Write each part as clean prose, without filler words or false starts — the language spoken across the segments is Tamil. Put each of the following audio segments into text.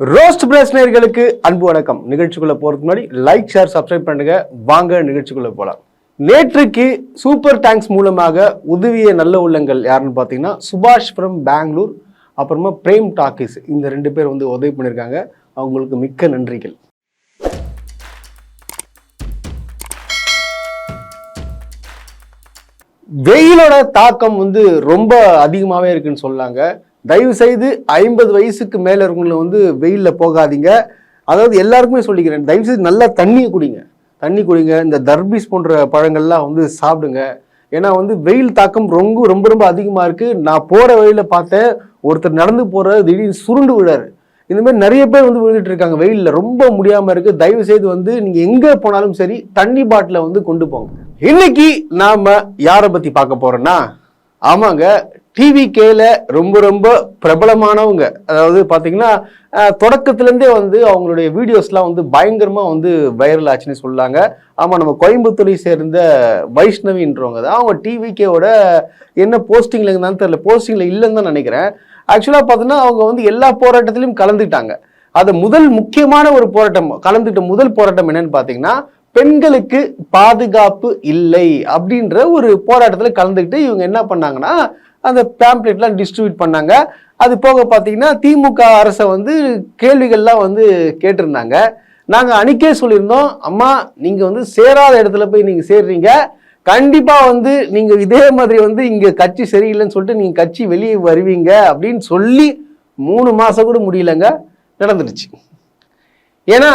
ரோஸ்ட் பிரஸ் நேயர்களுக்கு அன்பு வணக்கம். நிகழ்ச்சிக்குள்ள போறதுக்கு முன்னாடி லைக், ஷேர், சப்ஸ்கிரைப் பண்ணுங்க. வாங்க நிகழ்ச்சிக்குள்ள போலாம். நேற்றுக்கு சூப்பர் டேங்க்ஸ் மூலமாக உதவிய நல்ல உள்ளங்கள் யாருன்னு பார்த்தீங்கன்னா சுபாஷ் ஃப்ரம் பெங்களூர், அப்புறமா பிரேம் டாக்கிஸ், இந்த 2 பேர் வந்து உதவி பண்ணியிருக்காங்க. அவங்களுக்கு மிக்க நன்றிகள். வெயிலோட தாக்கம் வந்து ரொம்ப அதிகமாகவே இருக்குன்னு சொல்லாங்க. தயவு செய்து 50 வயசுக்கு மேலே இருக்கவங்கள வந்து வெயிலில் போகாதீங்க. அதாவது எல்லாருக்குமே சொல்லிக்கிறேன், தயவு செய்து நல்லா தண்ணி குடிங்க. இந்த தர்பீஸ் போன்ற பழங்கள்லாம் வந்து சாப்பிடுங்க. ஏன்னா வந்து வெயில் தாக்கம் ரொம்ப ரொம்ப ரொம்ப அதிகமாக இருக்குது. நான் போகிற வழியில் பார்த்தேன், ஒருத்தர் நடந்து போகிற திடீர்னு சுருண்டு விழாரு. இந்த மாதிரி நிறைய பேர் வந்து விழுந்துட்டு இருக்காங்க. வெயிலில் ரொம்ப முடியாமல் இருக்குது. தயவு செய்து வந்து நீங்கள் எங்கே போனாலும் சரி தண்ணி பாட்டிலை வந்து கொண்டு போங்க. இன்னைக்கு நாம யாரை பற்றி பார்க்க போகிறோன்னா, ஆமாங்க, டிவிகேல ரொம்ப ரொம்ப பிரபலமானவங்க. அதாவது பார்த்தீங்கன்னா தொடக்கத்துலேருந்தே வந்து அவங்களுடைய வீடியோஸ்லாம் வந்து பயங்கரமாக வந்து வைரல் ஆச்சுன்னு சொல்லாங்க. ஆமாம், நம்ம கோயம்புத்தூரை சேர்ந்த வைஷ்ணவின்றவங்க தான். அவங்க டிவிகேவோட என்ன போஸ்டிங்கில் இருந்தாலும் தெரியல, போஸ்டிங்கில் இல்லைன்னு தான் நினைக்கிறேன். ஆக்சுவலாக பார்த்தீங்கன்னா அவங்க வந்து எல்லா போராட்டத்திலையும் கலந்துக்கிட்டாங்க. அது முக்கியமான ஒரு போராட்டம், கலந்துக்கிட்ட முதல் போராட்டம் என்னன்னு பார்த்தீங்கன்னா, பெண்களுக்கு பாதுகாப்பு இல்லை அப்படின்ற ஒரு போராட்டத்தில் கலந்துக்கிட்டு இவங்க என்ன பண்ணாங்கன்னா அந்த பேம்ப்ளெட்லாம் டிஸ்ட்ரிபியூட் பண்ணாங்க. அது போக பார்த்தீங்கன்னா திமுக அரசை வந்து கேள்விகள்லாம் வந்து கேட்டிருந்தாங்க. நாங்கள் அன்னைக்கே சொல்லியிருந்தோம், அம்மா நீங்கள் வந்து சேராத இடத்துல போய் நீங்கள் சேர்றீங்க, கண்டிப்பாக வந்து நீங்கள் இதே மாதிரி வந்து இங்கே கட்சி சரியில்லைன்னு சொல்லிட்டு நீங்கள் கட்சி வெளியே வருவீங்க அப்படின்னு சொல்லி 3 மாதம் கூட முடியலங்க, நடந்துடுச்சு. ஏன்னா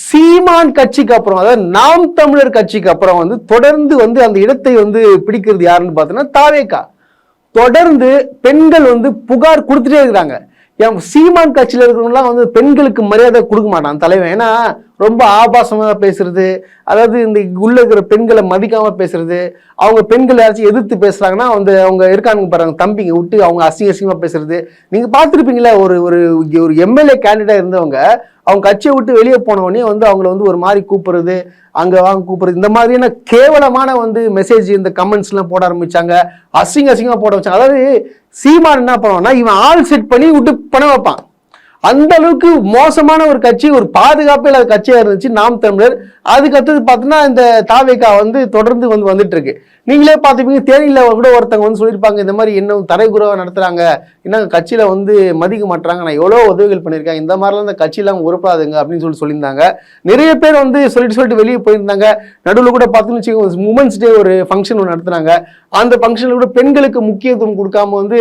சீமான் கட்சிக்கு அப்புறம், அதாவது நாம் தமிழர் கட்சிக்கு அப்புறம் வந்து தொடர்ந்து வந்து அந்த இடத்தை வந்து பிடிக்கிறது யாருன்னு பார்த்தோன்னா தாவேகா. தொடர்ந்து பெண்கள் வந்து புகார் கொடுத்துட்டே இருக்கிறாங்க. சீமான் கட்சியில் இருக்கிறவங்கலாம் வந்து பெண்களுக்கு மரியாதை கொடுக்க மாட்டான் தலைவன். ஏன்னா ரொம்ப ஆபாசமாக பேசுறது, அதாவது இந்த உள்ள இருக்கிற பெண்களை மதிக்காம பேசுறது, அவங்க பெண்கள் யாராச்சும் எதிர்த்து பேசுறாங்கன்னா வந்து அவங்க இருக்காங்க பாருங்க தம்பிங்க விட்டு அவங்க அசிங்கமா பேசுறது. நீங்க பார்த்துருப்பீங்களா, ஒரு ஒரு எம்எல்ஏ கேண்டிடேட் இருந்தவங்க அவங்க கட்சியை விட்டு வெளியே போனவொடனே வந்து அவங்கள வந்து ஒரு மாதிரி கூப்பிடுறது, அங்கே வாங்க கூப்பிடுறது, இந்த மாதிரியான கேவலமான வந்து மெசேஜ் இந்த கமெண்ட்ஸ்லாம் போட ஆரம்பிச்சாங்க. அசிங்கமாக போட வச்சாங்க. அதாவது சீமான் என்ன பண்ணுவான்னா, இவன் ஆள் செட் பண்ணி விட்டு பணம் வைப்பான். அந்த அளவுக்கு மோசமான ஒரு கட்சி, ஒரு பாதுகாப்பே இல்லாத கட்சியாக இருந்துச்சு நாம் தமிழர். அதுக்கு அடுத்தது பார்த்தீங்கன்னா இந்த தாவேகா வந்து தொடர்ந்து வந்து வந்துட்டு இருக்கு. நீங்களே பார்த்துப்பீங்க, தேனியில் கூட ஒருத்தவங்க வந்து சொல்லியிருப்பாங்க, இந்த மாதிரி இன்னும் தரைக்குறவாக நடத்துகிறாங்க, இன்னும் கட்சியில் வந்து மதிக்க மாட்டுறாங்க, நான் எவ்வளோ உதவிகள் பண்ணியிருக்கேன், இந்த மாதிரிலாம் இந்த கட்சியெல்லாம் உருப்படாதுங்க அப்படின்னு சொல்லியிருந்தாங்க. நிறைய பேர் வந்து சொல்லிட்டு வெளியே போயிருந்தாங்க. நடுவில் கூட பார்த்தீங்கன்னு வச்சுக்கோங்க, உமன்ஸ் டே ஒரு ஃபங்க்ஷன் ஒன்று நடத்துனாங்க. அந்த ஃபங்க்ஷனில் கூட பெண்களுக்கு முக்கியத்துவம் கொடுக்காம வந்து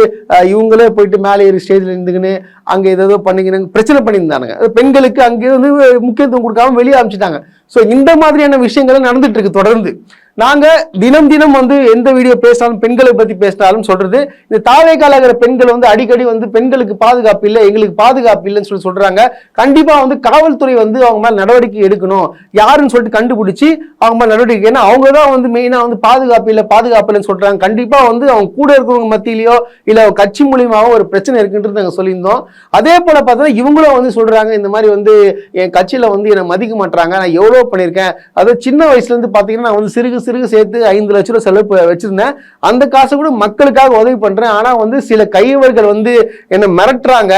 இவங்களே போயிட்டு மேலே ஏறி ஸ்டேஜில் இருந்துக்கின்னு அங்கே ஏதோ பண்ணிக்கின்னு பிரச்சனை பண்ணியிருந்தானுங்க. பெண்களுக்கு அங்கே வந்து முக்கியத்துவம் கொடுக்காம வெளியே அனுப்பிச்சிட்டாங்க. ஸோ இந்த மாதிரியான விஷயங்கள் நடந்துட்டு இருக்கு தொடர்ந்து. நாங்க தினம் தினம் வந்து எந்த வீடியோ பேசினாலும் பெண்களை பத்தி பேசினாலும் சொல்றது, இந்த தாவேகால இருக்கிற பெண்கள் வந்து அடிக்கடி வந்து பெண்களுக்கு பாதுகாப்பு இல்லை, எங்களுக்கு பாதுகாப்பு இல்லைன்னு சொல்றாங்க. கண்டிப்பா வந்து காவல்துறை வந்து அவங்க மேல நடவடிக்கை எடுக்கணும், யாருன்னு சொல்லிட்டு கண்டுபிடிச்சு அவங்க மேல நடவடிக்கை. ஏன்னா அவங்க தான் வந்து மெயினா வந்து பாதுகாப்பு இல்லைன்னு சொல்றாங்க. கண்டிப்பா வந்து அவங்க கூட இருக்கிறவங்க மத்தியிலயோ இல்ல கட்சி மூலியமாவோ ஒரு பிரச்சனை இருக்குன்றது நாங்க சொல்லியிருந்தோம். அதே போல பார்த்தா இவங்களும் வந்து சொல்றாங்க, இந்த மாதிரி வந்து என் கட்சியில வந்து என்னை மதிக்க மாட்டாங்க, நான் எவ்வளவு பண்ணியிருக்கேன், அதாவது சின்ன வயசுல இருந்து பாத்தீங்கன்னா நான் வந்து சிறுகு சேர்த்து 5 லட்ச ரூபாய் செலவு வச்சிருந்தேன், அந்த காசை கூட மக்களுக்காக உதவி பண்றேன், ஆனா வந்து சில கைவர்கள் வந்து என்ன மிரட்டுறாங்க,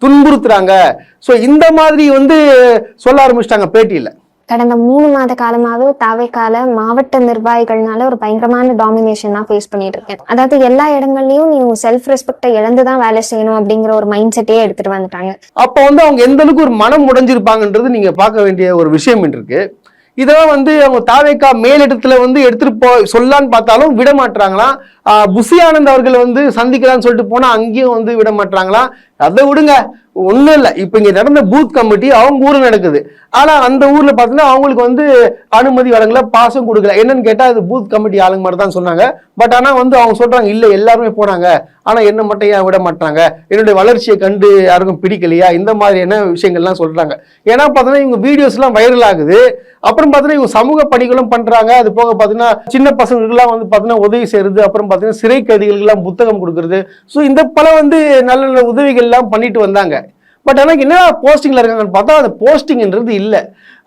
துன்புறுத்துறாங்க. சோ இந்த மாதிரி வந்து சொல்ல ஆரம்பிச்சிட்டாங்க பேட்டியில. கடந்த 3 மாத காலமாவே தாவேகால மாவட்ட நிர்வாகிகள்னால ஒரு பயங்கரமான டாமினேஷன் தான் ஃபேஸ் பண்ணிட்டு இருக்கேன். அதாவது எல்லா இடங்கள்லயும் நீ செல்ஃப் ரெஸ்பெக்டை இழந்துதான் வேலை செய்யணும் அப்படிங்கிற ஒரு மைண்ட் செட்டே எடுத்துட்டு வந்துட்டாங்க. அப்ப வந்து அவங்க எந்த அளவுக்கு ஒரு மனம் உடைஞ்சிருப்பாங்கன்றது நீங்க பார்க்க வேண்டிய ஒரு விஷயம் இருக்கு. இதெல்லாம் வந்து அவங்க தாவேகா மேலிடத்துல வந்து எடுத்துட்டு சொல்லான்னு பார்த்தாலும் விட மாட்டாங்களாம். புசி ஆனந்த் அவர்கள் வந்து சந்திக்கலாம்னு சொல்லிட்டு போனா அங்கேயும் வந்து விட மாட்டாங்களாம். அதை விடுங்க, ஒன்றும் இல்லை. இப்போ இங்கே நடந்த பூத் கமிட்டி அவங்க ஊரில் நடக்குது. ஆனால் அந்த ஊரில் பார்த்தீங்கன்னா அவங்களுக்கு வந்து அனுமதி வழங்கல, பாசம் கொடுக்கல. என்னன்னு கேட்டால் அது பூத் கமிட்டி ஆளுங்க மாதிரி தான் சொன்னாங்க. பட் ஆனால் வந்து அவங்க சொல்கிறாங்க, இல்லை எல்லாருமே போனாங்க, ஆனால் என்ன மட்டும் ஏன் விட மாட்டாங்க, என்னுடைய வளர்ச்சியை கண்டு யாருக்கும் பிடிக்கலையா, இந்த மாதிரியான விஷயங்கள்லாம் சொல்கிறாங்க. ஏன்னா பார்த்தீங்கன்னா இவங்க வீடியோஸ்லாம் வைரல் ஆகுது. அப்புறம் பார்த்தீங்கன்னா இவங்க சமூக பணிகளும் பண்ணுறாங்க. அது போக பார்த்தீங்கன்னா சின்ன பசங்களுக்குலாம் வந்து பார்த்தீங்கன்னா உதவி செய்கிறது, அப்புறம் பார்த்தீங்கன்னா சிறை கைதிகளுக்கெல்லாம் புத்தகம் கொடுக்குறது. ஸோ இந்த பல வந்து நல்ல நல்ல உதவிகள்லாம் பண்ணிட்டு வந்தாங்க. பட் ஆனால் என்ன போஸ்டிங்ல இருக்காங்கன்னு பார்த்தா அந்த போஸ்டிங்ன்றது இல்லை.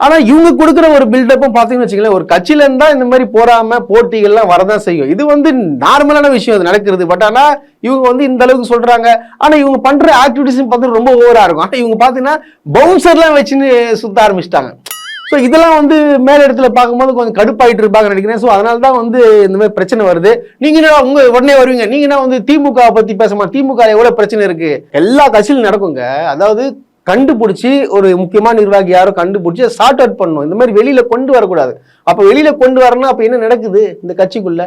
ஆனா இவங்க கொடுக்குற ஒரு பில்டப்பும் பார்த்தீங்கன்னு வச்சுக்கோங்களேன், ஒரு கட்சியில இருந்தா இந்த மாதிரி போறாம போட்டிகள்லாம் வரதான் செய்யும். இது வந்து நார்மலான விஷயம் அது நடக்கிறது. பட் ஆனா இவங்க வந்து இந்த அளவுக்கு சொல்றாங்க. ஆனா இவங்க பண்ற ஆக்டிவிட்டிஸ் பார்த்து ரொம்ப ஓவரா இருக்கும். ஆனா இவங்க பாத்தீங்கன்னா பவுன்சர்லாம் வச்சுன்னு சுத்த ஆரம்பிச்சிட்டாங்க. ஸோ இதெல்லாம் வந்து மேல இடத்துல பார்க்கும்போது கொஞ்சம் கடுப்பாயிட்டு இருப்பாங்க நினைக்கிறேன். ஸோ அதனால தான் வந்து இந்த மாதிரி பிரச்சனை வருது. நீங்க என்ன உங்க உடனே வருவீங்க, நீங்க என்ன வந்து திமுக பத்தி பேசமா, திமுக எவ்வளவு பிரச்சனை இருக்கு, எல்லா கட்சியிலும் நடக்குங்க. அதாவது கண்டுபிடிச்சி ஒரு முக்கியமான நிர்வாகி யாரோ கண்டுபிடிச்சி ஷார்ட் அவுட் பண்ணணும். இந்த மாதிரி வெளியில கொண்டு வரக்கூடாது. அப்ப வெளியில கொண்டு வரணும். அப்ப என்ன நடக்குது இந்த கட்சிக்குள்ள?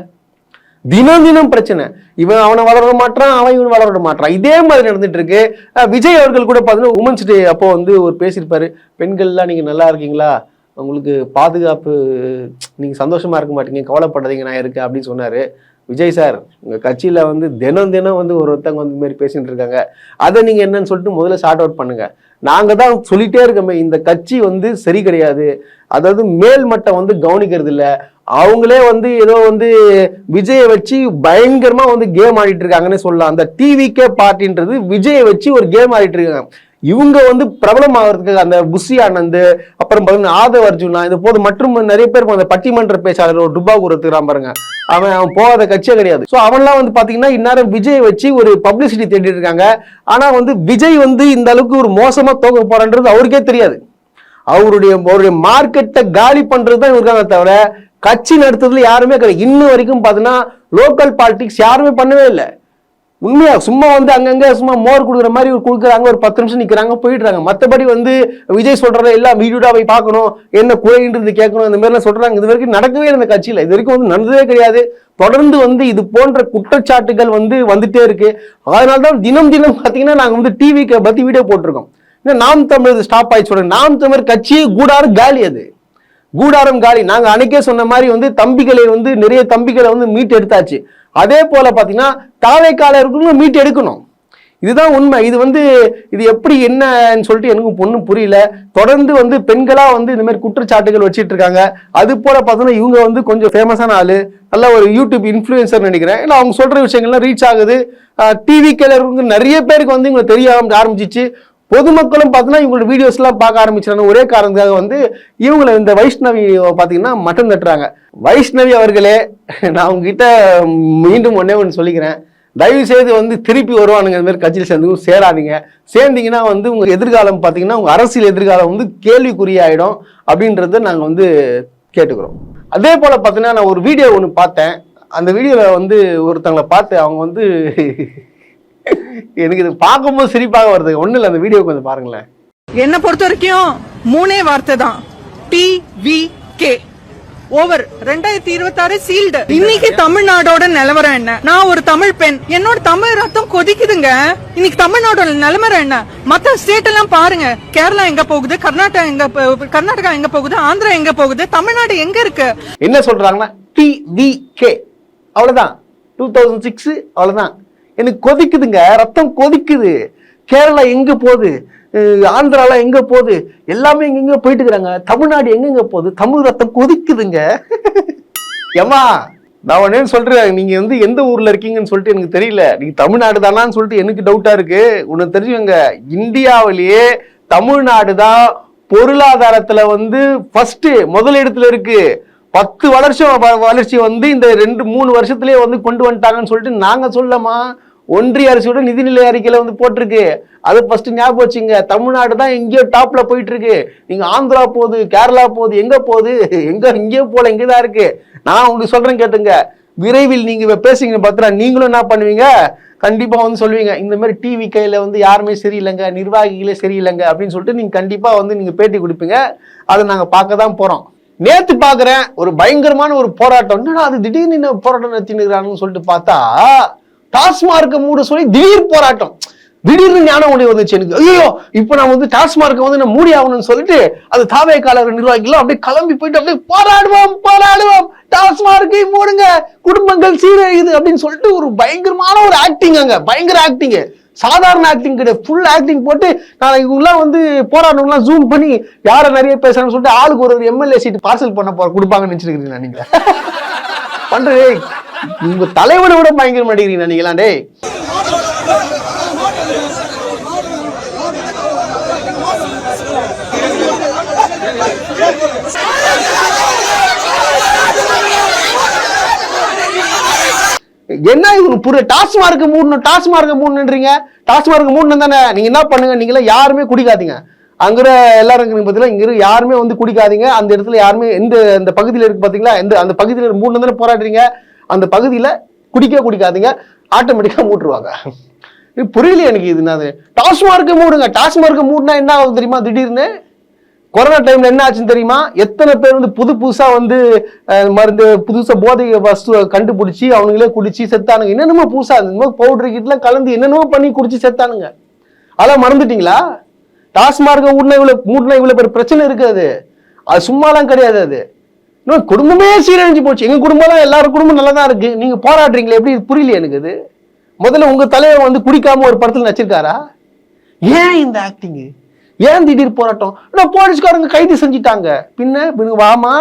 தினம் தினம் பிரச்சனை. இவன் அவனை வளர மாட்டான், அவன் இவன் வளர மாட்டான். இதே மாதிரி நடந்துட்டு இருக்கு. விஜய் அவர்கள் கூட பார்த்தீங்கன்னா உமன்ஸ் டே அப்போ வந்து ஒரு பேசியிருப்பாரு, பெண்கள்லாம் நீங்க நல்லா இருக்கீங்களா, உங்களுக்கு பாதுகாப்பு, நீங்க சந்தோஷமா இருக்க மாட்டீங்க, கவலைப்படாதீங்க நான் இருக்கேன் அப்படின்னு சொன்னாரு. விஜய் சார், உங்க கட்சியில வந்து தினம் தினம் வந்து ஒருத்தவங்க வந்து இந்த மாதிரி பேசிட்டு இருக்காங்க. அதை நீங்க என்னன்னு சொல்லிட்டு முதல்ல ஷார்ட் அவுட் பண்ணுங்க. நாங்க தான் சொல்லிட்டே இருக்கோமே, இந்த கட்சி வந்து சரி கிடையாது. அதாவது மேல் மட்டம் வந்து கவனிக்கிறது இல்லை. அவங்களே வந்து ஏதோ வந்து விஜயை வச்சு பயங்கரமா வந்து கேம் ஆடிட்டு இருக்காங்கன்னு சொல்லலாம். அந்த டிவிகே பார்ட்டின்றது விஜயை வச்சு ஒரு கேம் ஆடிட்டு இருக்காங்க. இவங்க வந்து பிரபலம் ஆகிறதுக்கு அந்த புஷி ஆனந்த், அப்புறம் பாத்தீங்கன்னா ஆதவ் அர்ஜுனா, இது போது மற்றும் நிறைய பேர் அந்த பட்டிமன்ற பேச்சாளர் ஒரு டுபாகூரத்துக்கு பாருங்க, அவன் போகாத கட்சியே கிடையாது. ஸோ அவன்லாம் வந்து பாத்தீங்கன்னா இந்நேரம் விஜய் வச்சு ஒரு பப்ளிசிட்டி தேடிட்டு இருக்காங்க. ஆனா வந்து விஜய் வந்து இந்த அளவுக்கு ஒரு மோசமா தோக்க போறன்றது அவருக்கே தெரியாது. அவருடைய மார்க்கெட்டை காலி பண்றதுதான் இருக்காங்க தவிர கட்சி நடத்துறதுல யாருமே கிடையாது. இன்னும் வரைக்கும் பாத்தீங்கன்னா லோக்கல் பாலிடிக்ஸ் யாருமே பண்ணவே இல்லை. உண்மையா சும்மா வந்து அங்கங்க சும்மா மோர் கொடுக்குற மாதிரி கொடுக்குறாங்க, ஒரு 10 நிமிஷம் நிக்கிறாங்க, போயிடுறாங்க. மற்றபடி வந்து விஜய் சொல்றத எல்லாம் வீடியோடா போய் பார்க்கணும், என்ன குறைன்றது கேட்கணும், இந்த மாதிரி எல்லாம் சொல்றாங்க. இது வரைக்கும் நடக்கவே இல்லை. இந்த கட்சியில இது வரைக்கும் வந்து நடந்ததே கிடையாது. தொடர்ந்து வந்து இது போன்ற குற்றச்சாட்டுகள் வந்து வந்துட்டே இருக்கு. அதனால்தான் தினம் தினம் பாத்தீங்கன்னா நாங்க வந்து டிவிக்கு பத்தி வீடியோ போட்டிருக்கோம். நாம் தமிழ் ஸ்டாப் ஆயிடுச்சு சொல்றேன். நாம் தமிழ் கட்சி கூடாரம் காலி, அது கூடாரம் காலி. நாங்க அன்னைக்கே சொன்ன மாதிரி வந்து தம்பிகளை வந்து நிறைய தம்பிகளை வந்து மீட் எடுத்தாச்சு. அதே போல பாத்தீங்கன்னா தாவேக்காலருக்கும் மீட் எடுக்கணும். இதுதான் உண்மை. இது வந்து இது எப்படி என்னன்னு சொல்லிட்டு எனக்கு ஒன்றும் புரியல. தொடர்ந்து வந்து பெண்களா வந்து இந்த மாதிரி குற்றச்சாட்டுகள் வச்சிட்டு இருக்காங்க. அது போல பார்த்தோன்னா இவங்க வந்து கொஞ்சம் ஃபேமஸான ஆளு, நல்ல ஒரு யூடியூப் இன்ஃப்ளூயன்சர் நினைக்கிறேன். ஏன்னா அவங்க சொல்ற விஷயங்கள்லாம் ரீச் ஆகுது. டிவிக்கு நிறைய பேருக்கு வந்து இவங்க தெரிய ஆரம்பிச்சிச்சு. பொதுமக்களும் பார்த்தீங்கன்னா இவங்களோட வீடியோஸ் எல்லாம் பார்க்க ஆரம்பிச்சாங்க. ஒரே காரணத்துக்காக வந்து இவங்களை இந்த வைஷ்ணவி பார்த்தீங்கன்னா மட்டம் தட்டுறாங்க. வைஷ்ணவி அவர்களே, நான் உங்ககிட்ட மீண்டும் ஒன்று சொல்லிக்கிறேன், தயவு செய்து வந்து திருப்பி வருவானுங்க இந்த மாதிரி கட்சியில் சேர்ந்து சேராதீங்க. சேர்ந்தீங்கன்னா வந்து உங்க எதிர்காலம் பார்த்தீங்கன்னா உங்க அரசியல் எதிர்காலம் வந்து கேள்விக்குறியாயிடும் அப்படின்றத நாங்கள் வந்து கேட்டுக்கிறோம். அதே போல பார்த்தீங்கன்னா நான் ஒரு வீடியோ ஒன்று பார்த்தேன். அந்த வீடியோவில் வந்து ஒருத்தவங்களை பார்த்து அவங்க வந்து எனக்கு இது பார்க்கும்போது சிரிப்பாக வருது. ஒண்ணு இல்ல, அந்த வீடியோ கொஞ்சம் பாருங்களேன். என்ன பொறுத்த வரைக்கும் 3 வார்த்தை தான், TVK ஓவர். 2026 சீல்டு. இன்னைக்கு தமிழ்நாடோட நிலவரம் என்ன? நான் ஒரு தமிழ் பெண், என்னோட தமிழ் ரத்தம் கொதிக்குதுங்க. இன்னைக்கு தமிழ்நாடோட நிலவரம் என்ன? மத்த ஸ்டேட் எல்லாம் பாருங்க, கேரளா எங்க போகுது, கர்நாடகா எங்க போகுது, ஆந்திரா எங்க போகுது, தமிழ்நாடு எங்க இருக்கு? என்ன சொல்றாங்கன்னா TVK அவ்வளவுதான். 2006 அவ்வளவுதான். எனக்கு கொதிக்குதுங்க, ரத்தம் கொதிக்குது. கேரளா எங்க போகுது, ஆந்திரால எங்க போகுது, எல்லாமே எங்க போயிட்டு இருக்கிறாங்க. தமிழ்நாடு எங்க போகுது, தமிழ் ரத்தம் கொதிக்குதுங்க. ஏமா நான் உடனே சொல்றேன், நீங்க வந்து எந்த ஊர்ல இருக்கீங்கன்னு சொல்லிட்டு எனக்கு தெரியல, நீங்க தமிழ்நாடு தானான்னு சொல்லிட்டு எனக்கு டவுட்டா இருக்கு. ஒண்ணு தெரிஞ்சுங்க, இந்தியாவிலேயே தமிழ்நாடு தான் பொருளாதாரத்துல வந்து ஃபர்ஸ்ட் முதல் இடத்துல இருக்கு. 10 வளர்ச்சி வந்து இந்த 2-3 வருஷத்துலயே வந்து கொண்டு வந்துட்டாங்கன்னு சொல்லிட்டு நாங்க சொல்லமா, ஒன்றிய அரசோட நிதிநிலை அறிக்கையில வந்து போட்டிருக்கு. அது ஃபர்ஸ்ட் ஞாபகம் வச்சுங்க. தமிழ்நாடு தான் எங்கேயோ டாப்ல போயிட்டு இருக்கு. நீங்க ஆந்திரா போகுது, கேரளா போகுது, எங்க போகுது, எங்கேயோ போல, இங்கதான் இருக்கு. நான் உங்களுக்கு சொல்றேன் கேட்டுங்க, விரைவில் நீங்க பேசுங்க பார்த்தா நீங்களும் என்ன பண்ணுவீங்க, கண்டிப்பா வந்து சொல்லுவீங்க, இந்த மாதிரி டிவி கையில வந்து யாருமே சரியில்லைங்க, நிர்வாகிகளே சரியில்லைங்க அப்படின்னு சொல்லிட்டு நீங்க கண்டிப்பா வந்து நீங்க பேட்டி கொடுப்பீங்க. அதை நாங்க பார்க்க தான் போறோம். நேத்து பாக்குறேன் ஒரு பயங்கரமான ஒரு போராட்டம். என்னடா அது திடீர்னு போராட்டம் நடத்தினுக்கிறாங்கன்னு சொல்லிட்டு பார்த்தா டாஸ்மார்க்க மூட சொல்லி திடீர் போராட்டம். திடீர்னு ஞானம் ஒண்ணு வந்துச்சு எனக்கு. ஐயோ, இப்ப நான் வந்து டாஸ்மார்க்க வந்து நான் மூடி ஆகணும்னு சொல்லிட்டு அது தாவேக்காலர் நிர்வாகிகள் அப்படியே கிளம்பி போயிட்டு அப்படியே போராடுவோம், டாஸ்மார்க்கை மூடுங்க, குடும்பங்கள் சீரழியுது அப்படின்னு சொல்லிட்டு ஒரு பயங்கரமான ஒரு ஆக்டிங். அங்க பயங்கர ஆக்டிங், சாதாரண ஆக்டிங் கிடையாது, ஃபுல் ஆக்டிங் போட்டு நான் இவங்கெல்லாம் வந்து போராடணும்லாம் ஜூம் பண்ணி யாரை நிறைய பேசுறேன்னு சொல்லிட்டு ஆளுக்கு ஒரு எம்எல்ஏ சீட் பார்சல் பண்ண கொடுப்பாங்கன்னு நினைச்சிருக்கீங்களா நீங்க? பண்றே உங்க தலைவனை விட பயங்கரம் அடிக்கிறீங்க நீங்களா? டே என்ன இது புரிய டாஸ்மார்க் மூடணுன்றீங்க. டாஸ்மார்க் மூடணும் தானே. நீங்க என்ன பண்ணுங்க, நீங்களே யாருமே குடிக்காதீங்க. அங்குற எல்லாரும் பார்த்தீங்கன்னா இங்க யாருமே வந்து குடிக்காதீங்க. அந்த இடத்துல யாருமே இந்த பகுதியில் இருக்கு பாத்தீங்களா, அந்த பகுதியில் மூடணும் தானே போராடுறீங்க. அந்த பகுதியில குடிக்காதீங்க, ஆட்டோமேட்டிக்கா மூட்டுருவாங்க. புரியல எனக்கு இது. என்னது டாஸ்மார்க் மூடுங்க. டாஸ்மார்க் மூடுனா என்ன ஆகும் தெரியுமா? திடீர்னு கொரோனா டைம்ல என்ன ஆச்சுன்னு தெரியுமா? எத்தனை பேர் வந்து புதுசா வந்து மருந்து புதுசா போதை வஸ்து கண்டுபிடிச்சி அவனுங்களே குடிச்சு செத்தானுங்க. என்னென்னமோ புதுசா பவுடர் கிட்டலாம் கலந்து என்னென்னமோ பண்ணி குடிச்சு செத்தானுங்க. அதெல்லாம் மறந்துட்டீங்களா? டாஸ்மார்க் மூடுனா இவ்வளவு பேர் பிரச்சனை இருக்காது. அது சும்மாலாம் கிடையாது. அது இன்னும் குடும்பமே சீரழிஞ்சு போச்சு. எங்க குடும்பம் எல்லாரும் குடும்பம் நல்லா தான் இருக்கு. நீங்க போராடுறீங்களே எப்படி? புரியல எனக்கு இது. முதல்ல உங்க தலைவர் வந்து குடிக்காம ஒரு படத்துல நடிச்சிருக்காரா? ஏன் இந்த ஆக்டிங்? ஏன் திடீர் போராட்டம்? போலீஸ்காரங்க கைது செஞ்சுட்டாங்க. பின்ன வாமா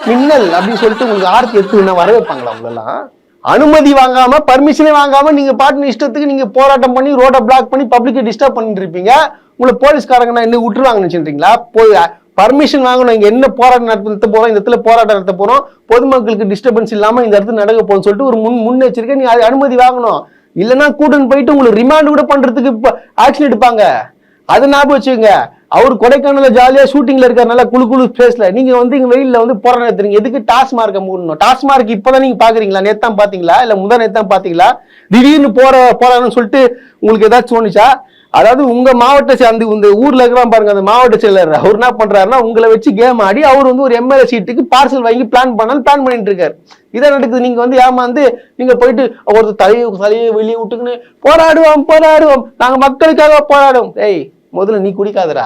மின்னல் அப்படின்னு சொல்லிட்டு உங்களுக்கு ஆர்த்தி எடுத்து வர வைப்பாங்களா? உங்களெல்லாம் அனுமதி வாங்காம பர்மிஷனே வாங்காம நீங்க பாட்டு இஷ்டத்துக்கு நீங்க போராட்டம் பண்ணி ரோட பிளாக் பண்ணி பப்ளிக்கை டிஸ்டர்ப் பண்ணிட்டு இருப்பீங்க. உங்களை போலீஸ்காரங்க என்ன விட்டுருவாங்கன்னு நினைச்சுட்டீங்களா? போய் பர்மிஷன் வாங்கணும். இங்க என்ன போராட்டம் நடத்த போறோம், இந்த இடத்துல போராட்டம் நடத்த போறோம், பொதுமக்களுக்கு டிஸ்டர்பன்ஸ் இல்லாம இந்த இடத்துல நடக்க போகும்னு சொல்லிட்டு ஒரு முன்னெச்சரிக்கை நீ அனுமதி வாங்கணும். இல்லைன்னா கூட்டன் போயிட்டு உங்களுக்கு ரிமாண்ட் கூட பண்றதுக்கு ஆக்ஷன் எடுப்பாங்க. அதை ஞாபகம் வச்சுக்கோங்க. அவர் கொடைக்கானல ஜாலியா ஷூட்டிங்ல இருக்காருனால குழு பிளேஸ்ல நீங்க வந்து இங்க வெயில்ல வந்து போராட்டம் நடத்துறீங்க. எதுக்கு டாஸ்மார்க்க மூடணும்? டாஸ்மார்க் இப்பதான் நீங்க பாக்குறீங்களா? நேத்தான் பாத்தீங்களா? இல்ல நேத்தான் பாத்தீங்களா? திடீர்னு போராடணும்னு சொல்லிட்டு உங்களுக்கு ஏதாச்சும் தோணுச்சா? அதாவது உங்க மாவட்ட அந்த இந்த ஊர்ல இருக்கிறான் பாருங்க, அந்த மாவட்ட செயலர் அவர் என்ன பண்றாருன்னா உங்களை வச்சு கேம் ஆடி அவர் வந்து ஒரு எம்எல்ஏ சீட்டுக்கு பார்சல் வாங்கி பிளான் பண்ணிட்டு இருக்காரு. இதான் நடக்குது. நீங்க வந்து ஏமாந்து நீங்க போயிட்டு ஒரு தலையை வெளியே விட்டுக்குன்னு போராடுவோம் நாங்க மக்களுக்காக போராடுவோம். ஏய் முதல்ல நீ குடிக்காதடா.